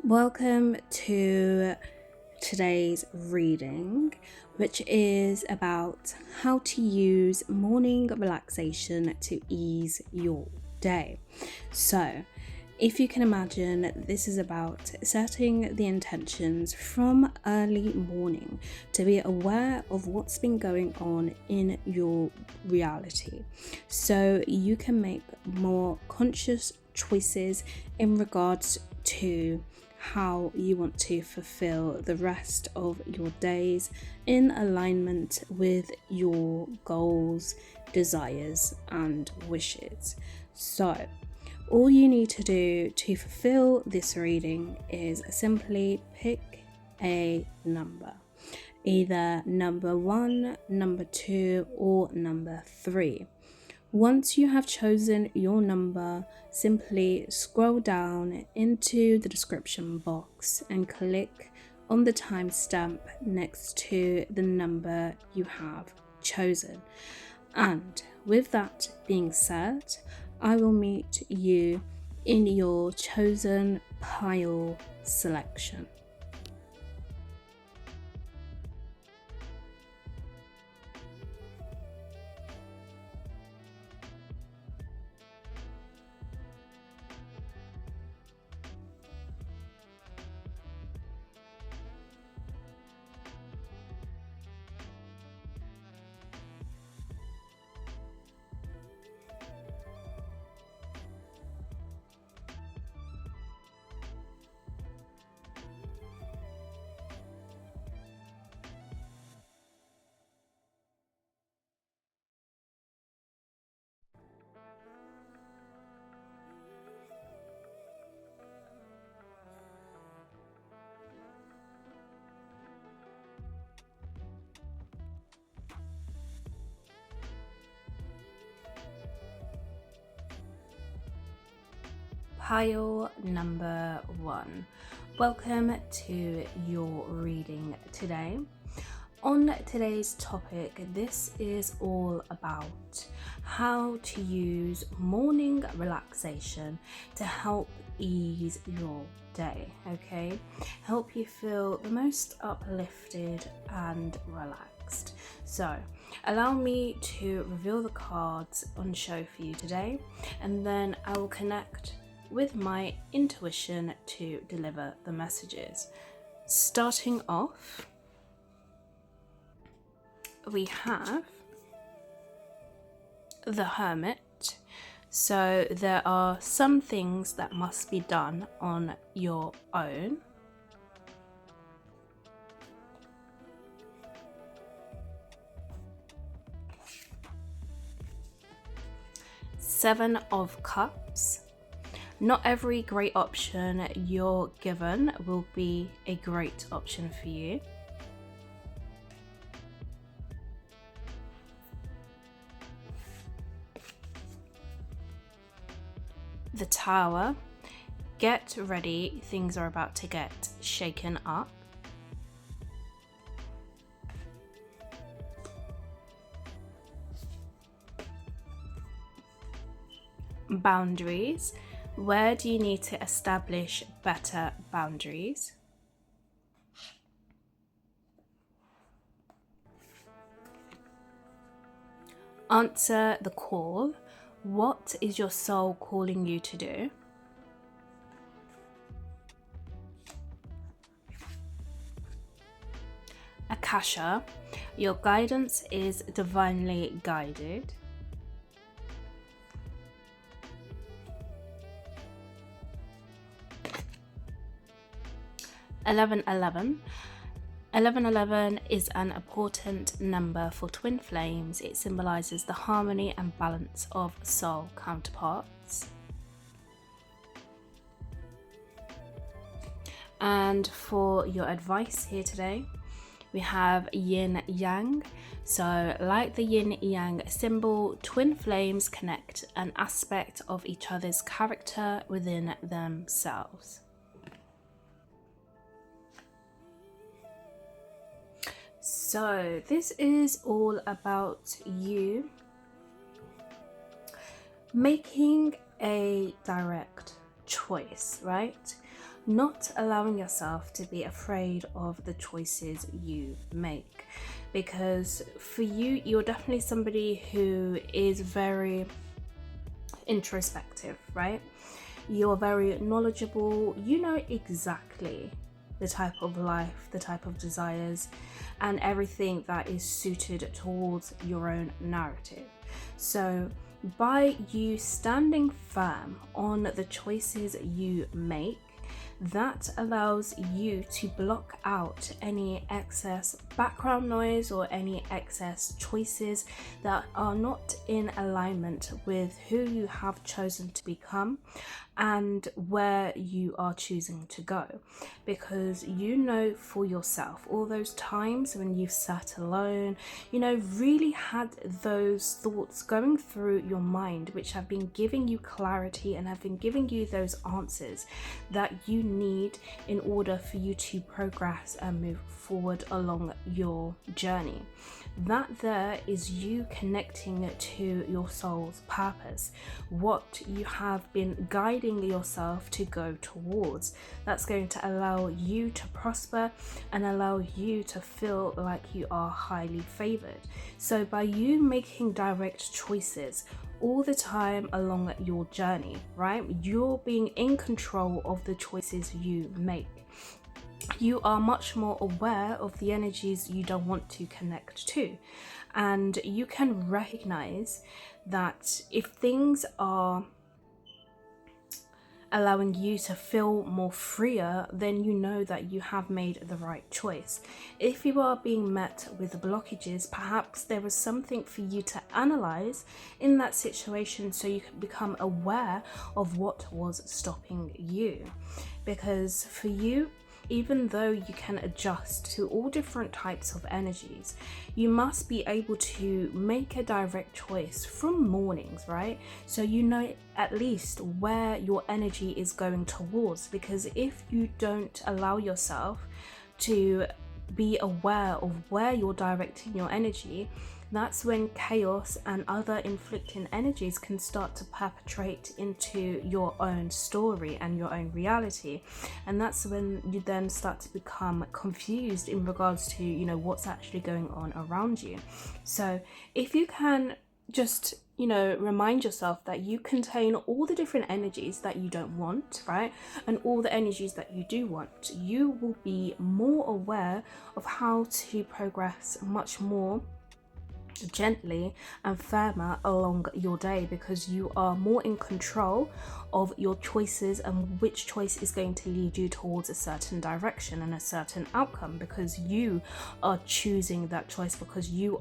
Welcome to today's reading, which is about how to use morning relaxation to ease your day. So, if you can imagine, this is about setting the intentions from early morning to be aware of what's been going on in your reality so you can make more conscious choices in regards to how you want to fulfill the rest of your days in alignment with your goals, desires, and wishes. So, all you need to do to fulfill this reading is simply pick a number, either number 1, number 2, or number 3. Once you have chosen your number, simply scroll down into the description box and click on the timestamp next to the number you have chosen. And with that being said, I will meet you in your chosen pile selection. Pile number 1. Welcome to your reading today. On today's topic, this is all about how to use morning relaxation to help ease your day, okay? Help you feel the most uplifted and relaxed. So, allow me to reveal the cards on show for you today, and then I will connect with my intuition to deliver the messages. Starting off, we have the Hermit. So there are some things that must be done on your own. Seven of Cups. Not every great option you're given will be a great option for you. The Tower. Get ready, things are about to get shaken up. Boundaries. Where do you need to establish better boundaries? Answer the call. What is your soul calling you to do? Akasha. Your guidance is divinely guided. Eleven 11 is an important number for twin flames. It symbolizes the harmony and balance of soul counterparts. And for your advice here today, we have yin yang. So like the yin yang symbol, twin flames connect an aspect of each other's character within themselves. So this is all about you making a direct choice, right? not allowing yourself to be afraid of the choices you make. Because for you, you're definitely somebody who is very introspective, right? You're very knowledgeable. You know exactly the type of life, the type of desires, and everything that is suited towards your own narrative. So by you standing firm on the choices you make, that allows you to block out any excess background noise or any excess choices that are not in alignment with who you have chosen to become and where you are choosing to go. Because you know for yourself, all those times when you've sat alone, really had those thoughts going through your mind, which have been giving you clarity and have been giving you those answers that you need in order for you to progress and move forward along your journey. That there is you connecting to your soul's purpose, what you have been guiding yourself to go towards. That's going to allow you to prosper and allow you to feel like you are highly favored. So by you making direct choices all the time along your journey, right? You're being in control of the choices you make. You are much more aware of the energies you don't want to connect to, and you can recognize that if things are allowing you to feel more freer, then you know that you have made the right choice. If you are being met with blockages, perhaps there was something for you to analyze in that situation so you can become aware of what was stopping you. Because for you, even though you can adjust to all different types of energies, you must be able to make a direct choice from mornings, right? So you know at least where your energy is going towards. Because if you don't allow yourself to be aware of where you're directing your energy, that's when chaos and other inflicting energies can start to perpetrate into your own story and your own reality. And that's when you then start to become confused in regards to, what's actually going on around you. So if you can just, remind yourself that you contain all the different energies that you don't want, right? And all the energies that you do want, you will be more aware of how to progress much more gently and firmer along your day, because you are more in control of your choices and which choice is going to lead you towards a certain direction and a certain outcome, because you are choosing that choice, because you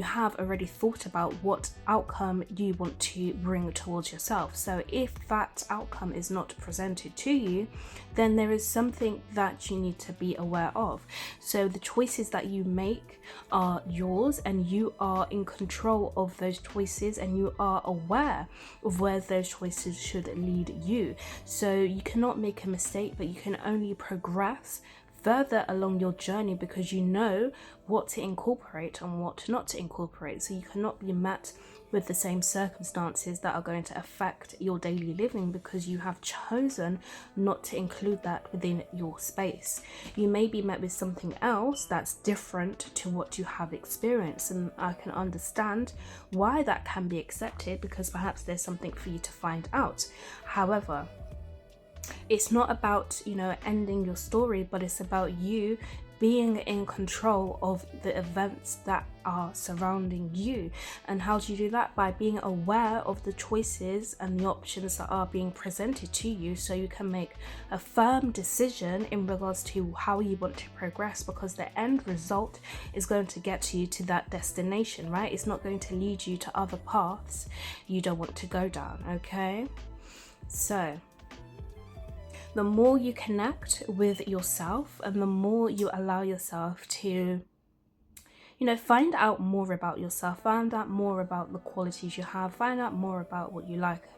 have already thought about what outcome you want to bring towards yourself. So if that outcome is not presented to you, then there is something that you need to be aware of. So the choices that you make are yours, and you are in control of those choices, and you are aware of where those choices should lead you. So you cannot make a mistake, but you can only progress further along your journey, because you know what to incorporate and what not to incorporate. So you cannot be met with the same circumstances that are going to affect your daily living, because you have chosen not to include that within your space. You may be met with something else that's different to what you have experienced, and I can understand why that can be accepted, because perhaps there's something for you to find out. However, it's not about, ending your story, but it's about you being in control of the events that are surrounding you. And how do you do that? By being aware of the choices and the options that are being presented to you, so you can make a firm decision in regards to how you want to progress, because the end result is going to get you to that destination, right? It's not going to lead you to other paths you don't want to go down, okay? So the more you connect with yourself and the more you allow yourself to, find out more about yourself, find out more about the qualities you have, find out more about what you like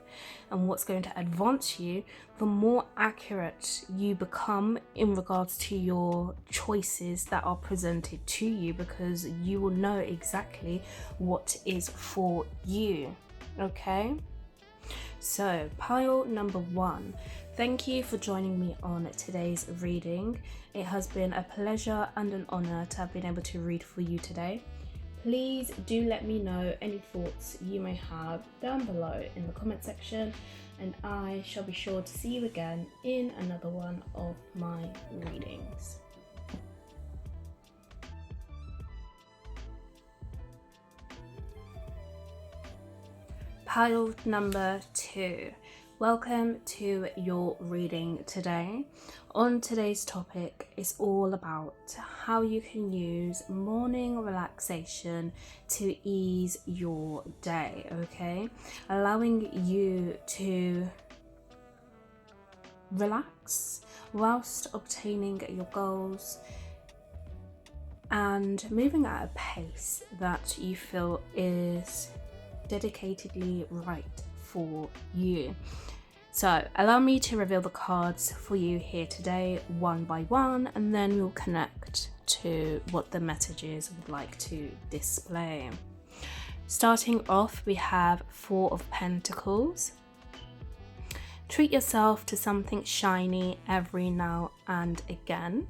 and what's going to advance you, the more accurate you become in regards to your choices that are presented to you, because you will know exactly what is for you, okay? So, pile number 1. Thank you for joining me on today's reading. It has been a pleasure and an honour to have been able to read for you today. Please do let me know any thoughts you may have down below in the comment section, and I shall be sure to see you again in another one of my readings. Pile number 2. Welcome to your reading today. On today's topic is all about how you can use morning relaxation to ease your day, okay? Allowing you to relax whilst obtaining your goals and moving at a pace that you feel is dedicatedly right for you. So allow me to reveal the cards for you here today one by one, and then we'll connect to what the messages would like to display. Starting off, we have 4 of Pentacles. Treat yourself to something shiny every now and again.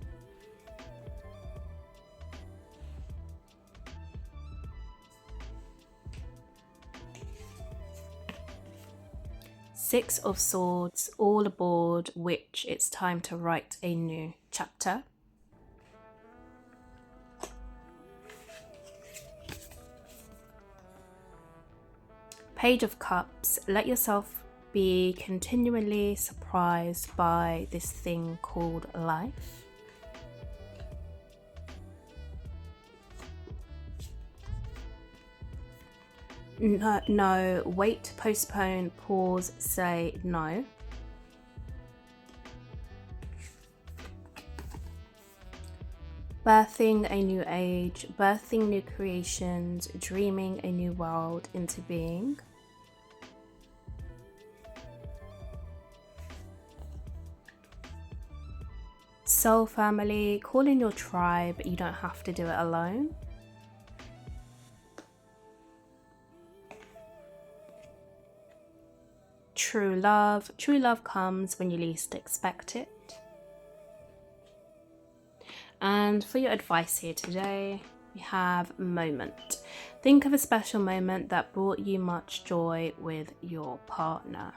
Six of Swords, all aboard, which it's time to write a new chapter. Page of Cups, let yourself be continually surprised by this thing called life. No, wait, postpone, pause, say no. Birthing a new age, birthing new creations, dreaming a new world into being. Soul family, call in your tribe, you don't have to do it alone. True love comes when you least expect it. And for your advice here today, we have moment. Think of a special moment that brought you much joy with your partner.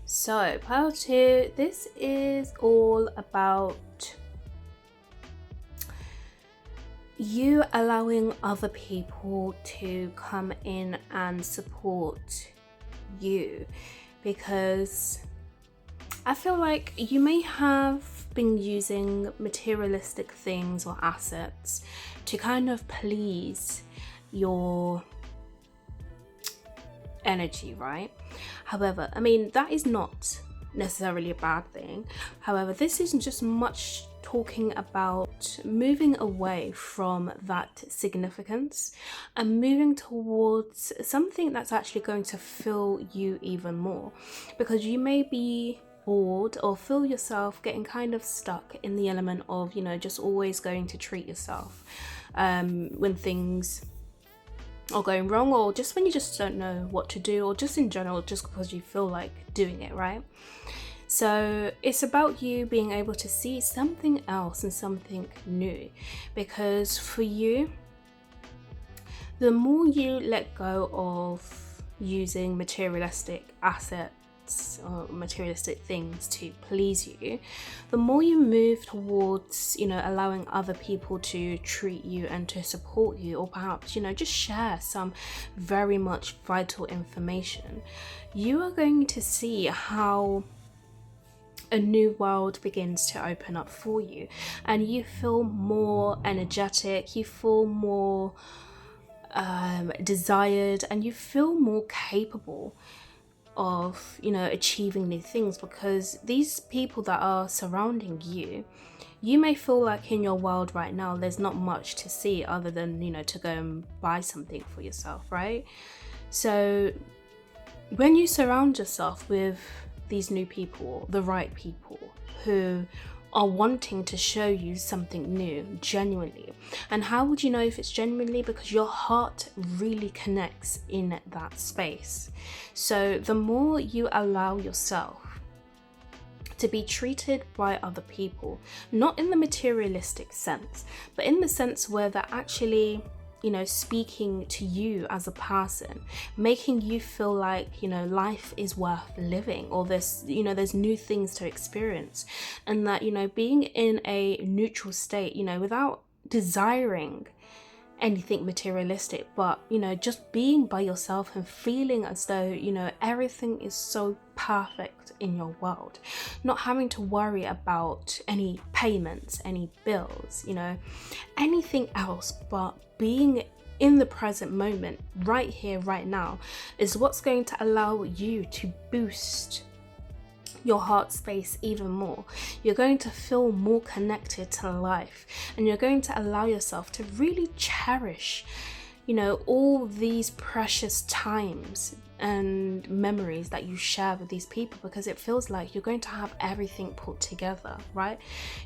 So pile 2, this is all about you allowing other people to come in and support you, because I feel like you may have been using materialistic things or assets to kind of please your energy, right? However, I mean, that is not necessarily a bad thing. However, this isn't just much talking about moving away from that significance and moving towards something that's actually going to fill you even more, because you may be bored or feel yourself getting kind of stuck in the element of, you know, just always going to treat yourself when things are going wrong, or just when you just don't know what to do, or just in general just because you feel like doing it, right? So it's about you being able to see something else and something new, because for you, the more you let go of using materialistic assets or materialistic things to please you, the more you move towards, you know, allowing other people to treat you and to support you, or perhaps, you know, just share some very much vital information, you are going to see how a new world begins to open up for you, and you feel more energetic, you feel more desired, and you feel more capable of, you know, achieving new things, because these people that are surrounding you, you may feel like in your world right now there's not much to see other than, you know, to go and buy something for yourself, right? So when you surround yourself with these new people, the right people who are wanting to show you something new, genuinely. And how would you know if it's genuinely? Because your heart really connects in that space. So the more you allow yourself to be treated by other people, not in the materialistic sense, but in the sense where they're actually, speaking to you as a person, making you feel like, life is worth living, or there's new things to experience, and that, being in a neutral state, without desiring anything materialistic, but just being by yourself and feeling as though everything is so perfect in your world, not having to worry about any payments, any bills, anything else, but being in the present moment, right here, right now, is what's going to allow you to boost your heart space even more. You're going to feel more connected to life, and you're going to allow yourself to really cherish, all these precious times and memories that you share with these people, because it feels like you're going to have everything put together, right?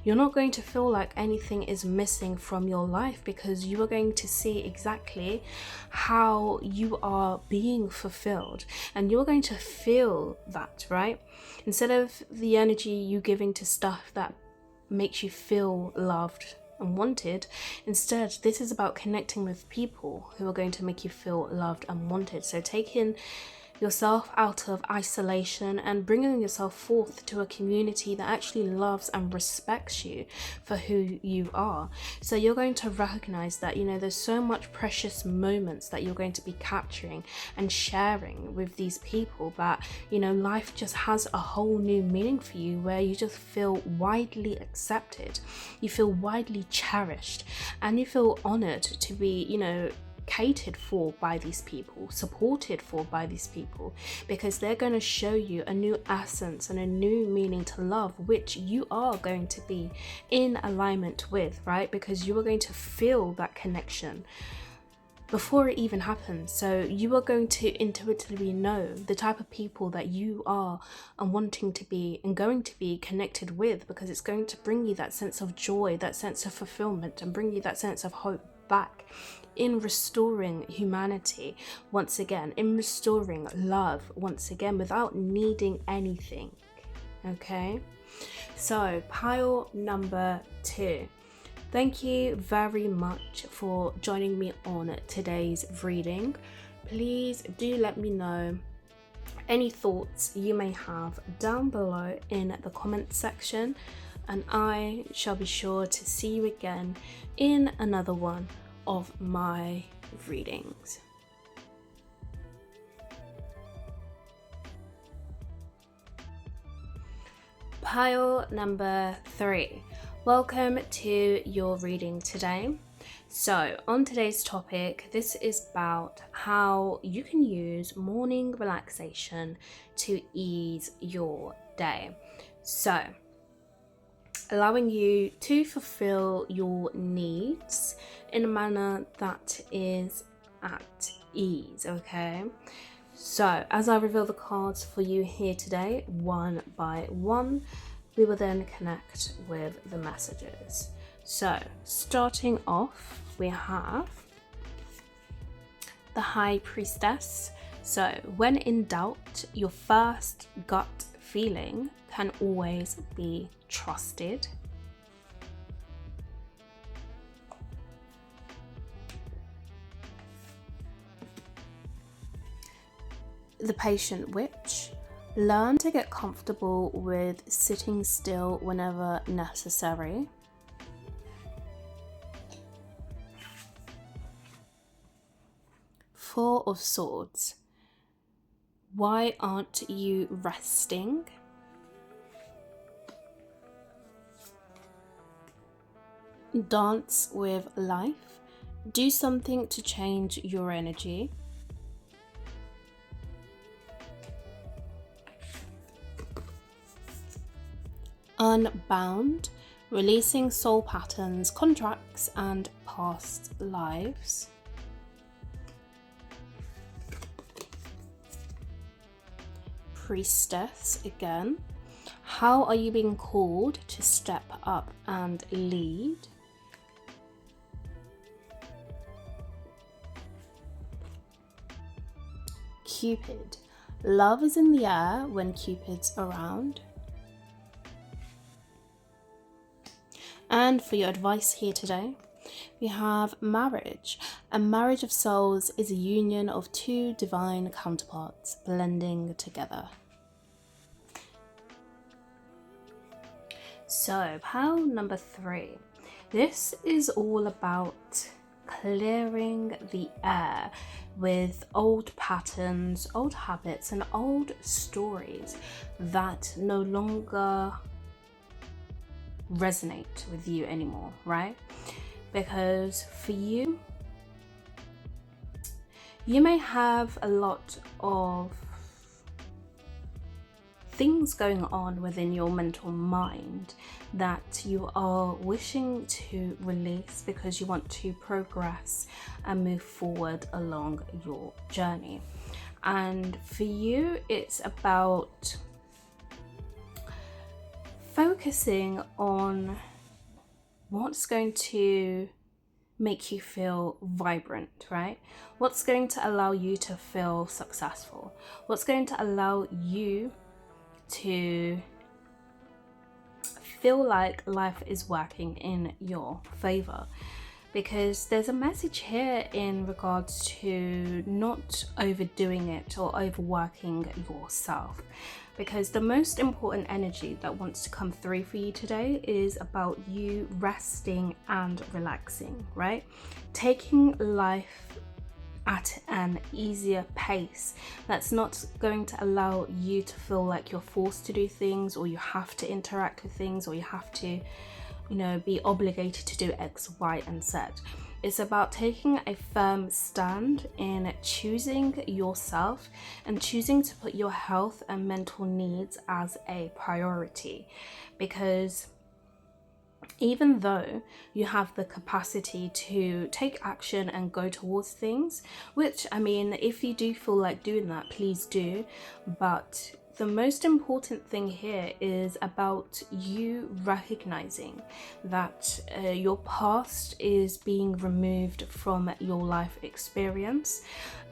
You're not going to feel like anything is missing from your life, because you are going to see exactly how you are being fulfilled, and you're going to feel that, right? Instead of the energy you giving to stuff that makes you feel loved and wanted, instead, this is about connecting with people who are going to make you feel loved and wanted. So taking yourself out of isolation and bringing yourself forth to a community that actually loves and respects you for who you are. So you're going to recognize that, there's so much precious moments that you're going to be capturing and sharing with these people, that, life just has a whole new meaning for you, where you just feel widely accepted, you feel widely cherished, and you feel honored to be, catered for by these people, supported for by these people, because they're going to show you a new essence and a new meaning to love, which you are going to be in alignment with, right? Because you are going to feel that connection before it even happens. So you are going to intuitively know the type of people that you are and wanting to be and going to be connected with, because it's going to bring you that sense of joy, that sense of fulfillment, and bring you that sense of hope back in restoring humanity once again, in restoring love once again, without needing anything. Okay, so pile number 2. Thank you very much for joining me on today's reading. Please do let me know any thoughts you may have down below in the comment section, and I shall be sure to see you again in another one of my readings. Pile number 3. Welcome to your reading today. So on today's topic, this is about how you can use morning relaxation to ease your day. So allowing you to fulfill your needs in a manner that is at ease, okay? So as I reveal the cards for you here today, one by one, we will then connect with the messages. So starting off, we have the High Priestess. So when in doubt, your first gut feeling can always be trusted. The Patient Witch. Learn to get comfortable with sitting still whenever necessary. Four of Swords. Why aren't you resting? Dance with life. Do something to change your energy. Unbound. Releasing soul patterns, contracts, and past lives. Priestess again. How are you being called to step up and lead? Cupid. Love is in the air when Cupid's around. And for your advice here today, we have marriage. A marriage of souls is a union of two divine counterparts blending together. So, pile number 3. This is all about clearing the air with old patterns, old habits, and old stories that no longer resonate with you anymore, right? Because for you, you may have a lot of things going on within your mental mind that you are wishing to release because you want to progress and move forward along your journey. And for you, it's about focusing on what's going to make you feel vibrant, right? What's going to allow you to feel successful? What's going to allow you to feel like life is working in your favor? Because there's a message here in regards to not overdoing it or overworking yourself. Because the most important energy that wants to come through for you today is about you resting and relaxing, right? Taking life at an easier pace that's not going to allow you to feel like you're forced to do things, or you have to interact with things, or you have to, be obligated to do X, Y, and Z. It's about taking a firm stand in choosing yourself and choosing to put your health and mental needs as a priority. Because even though you have the capacity to take action and go towards things, which, if you do feel like doing that, please do. But the most important thing here is about you recognizing that your past is being removed from your life experience,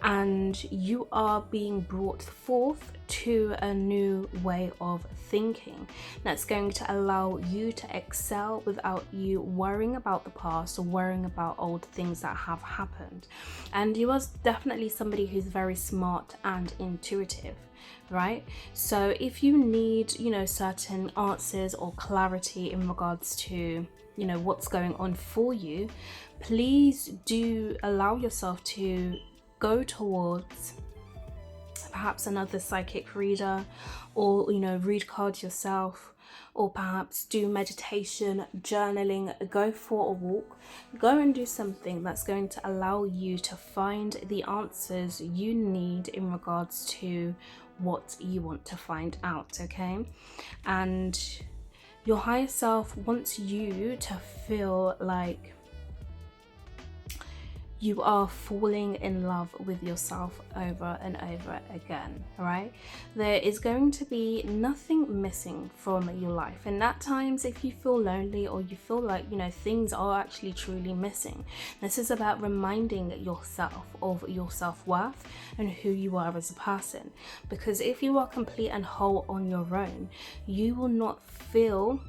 and you are being brought forth to a new way of thinking that's going to allow you to excel without you worrying about the past or worrying about old things that have happened. And you are definitely somebody who's very smart and intuitive, right? So if you need, certain answers or clarity in regards to, what's going on for you, please do allow yourself to go towards perhaps another psychic reader, or read cards yourself, or perhaps do meditation, journaling, go for a walk, go and do something that's going to allow you to find the answers you need in regards to what you want to find out, okay? And your higher self wants you to feel like you are falling in love with yourself over and over again, right? There is going to be nothing missing from your life. And at times, if you feel lonely or you feel like, things are actually truly missing, this is about reminding yourself of your self-worth and who you are as a person. Because if you are complete and whole on your own, you will not feel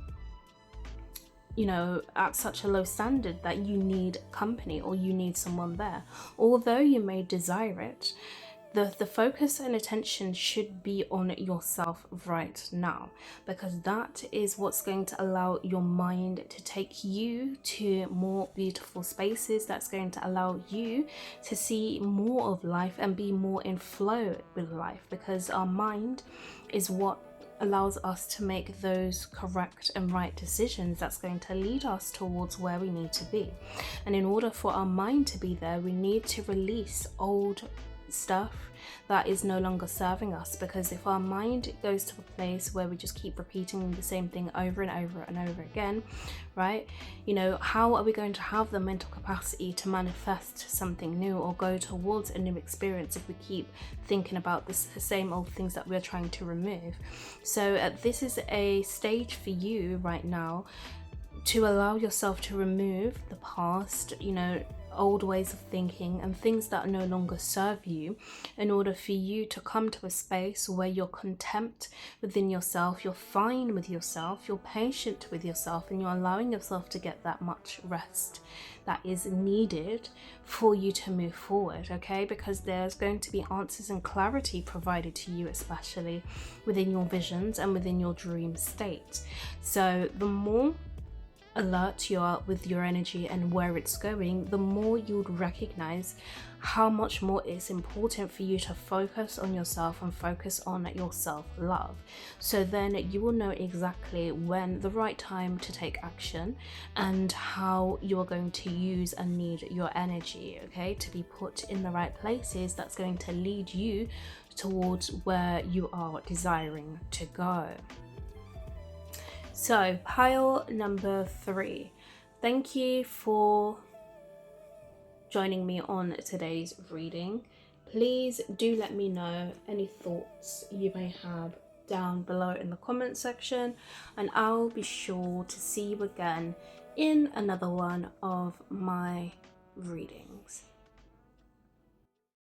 at such a low standard that you need company or you need someone there. Although you may desire it, the focus and attention should be on yourself right now, because that is what's going to allow your mind to take you to more beautiful spaces, that's going to allow you to see more of life and be more in flow with life, because our mind is what allows us to make those correct and right decisions that's going to lead us towards where we need to be. And in order for our mind to be there, we need to release old stuff that is no longer serving us. Because if our mind goes to a place where we just keep repeating the same thing over and over and over again, right, you know, how are we going to have the mental capacity to manifest something new or go towards a new experience if we keep thinking about the same old things that we're trying to remove? So this is a stage for you right now to allow yourself to remove the past, you know, old ways of thinking and things that no longer serve you, in order for you to come to a space where you're content within yourself, you're fine with yourself, you're patient with yourself, and you're allowing yourself to get that much rest that is needed for you to move forward, okay? Because there's going to be answers and clarity provided to you, especially within your visions and within your dream state. So the more alert you are with your energy and where it's going, the more you'd recognize how much more it's important for you to focus on yourself and focus on your self-love. So then you will know exactly when the right time to take action and how you're going to use and need your energy, okay, to be put in the right places that's going to lead you towards where you are desiring to go. So, pile number 3. Thank you for joining me on today's reading. Please do let me know any thoughts you may have down below in the comment section, and I'll be sure to see you again in another one of my readings.